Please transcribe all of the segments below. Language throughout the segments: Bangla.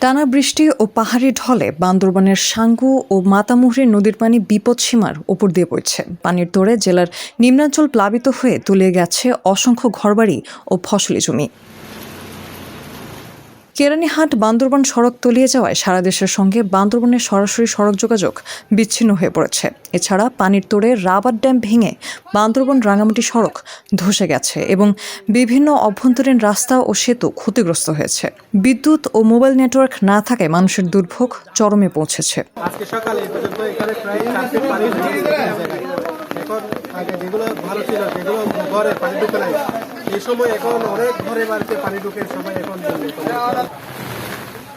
টানা বৃষ্টি ও পাহাড়ি ঢলে বান্দরবানের সাঙ্গু ও মাতামুহুরী নদীর পানি বিপদসীমার ওপর দিয়ে বইছে। পানির তোড়ে জেলার নিম্নাঞ্চল প্লাবিত হয়ে তলিয়ে গেছে অসংখ্য ঘরবাড়ি ও ফসলি জমি। কেরানীহাট বান্দরবান সড়ক তলিয়ে যাওয়ায় সারা দেশের সঙ্গে বান্দরবানের সরাসরি সড়ক যোগাযোগ বিচ্ছিন্ন হয়ে পড়েছে। এছাড়া পানির তোড়ে রাবার ড্যাম ভেঙে বান্দরবান রাঙামাটি সড়ক ধসে গেছে এবং বিভিন্ন অভ্যন্তরীণ রাস্তা ও সেতু ক্ষতিগ্রস্ত হয়েছে। বিদ্যুৎ ও মোবাইল নেটওয়ার্ক না থাকায় মানুষের দুর্ভোগ চরমে পৌঁছেছে। আজকে সকালে পর্যন্ত এখানে প্রায় 4 ফিট পানি ঢুকে গেছে। এখন আগে যেগুলো ভালো ছিল যেগুলো ঘরে পানি ঢুকে নাই এই সময় এখন অনেক ঘরে বাড়িতে পানি ঢুকে সবাই এখন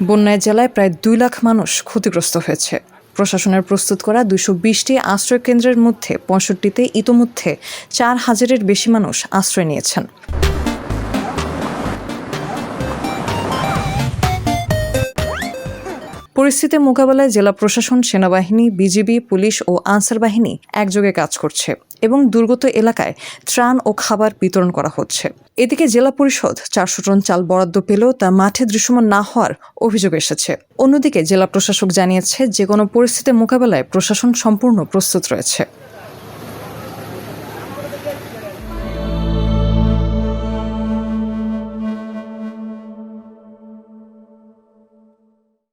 বন্যায় জেলায় প্রায় 2 লাখ মানুষ ক্ষতিগ্রস্ত হয়েছে। প্রশাসনের প্রস্তুত করা 220টি আশ্রয় কেন্দ্রের মধ্যে 65টিতে ইতোমধ্যে 4000-এর বেশি মানুষ আশ্রয় নিয়েছেন। পরিস্থিতি মোকাবেলায় জেলা প্রশাসন, সেনাবাহিনী, বিজিবি, পুলিশ ও আনসার বাহিনী একযোগে কাজ করছে এবং দুর্গত এলাকায় ত্রাণ ও খাবার বিতরণ করা হচ্ছে। এদিকে জেলা পরিষদ 400 টন চাল বরাদ্দ পেলেও তা মাঠে দৃশ্যমান না হওয়ার অভিযোগ এসেছে। অন্যদিকে জেলা প্রশাসক জানিয়েছে, যে কোনো পরিস্থিতি মোকাবেলায় প্রশাসন সম্পূর্ণ প্রস্তুত রয়েছে।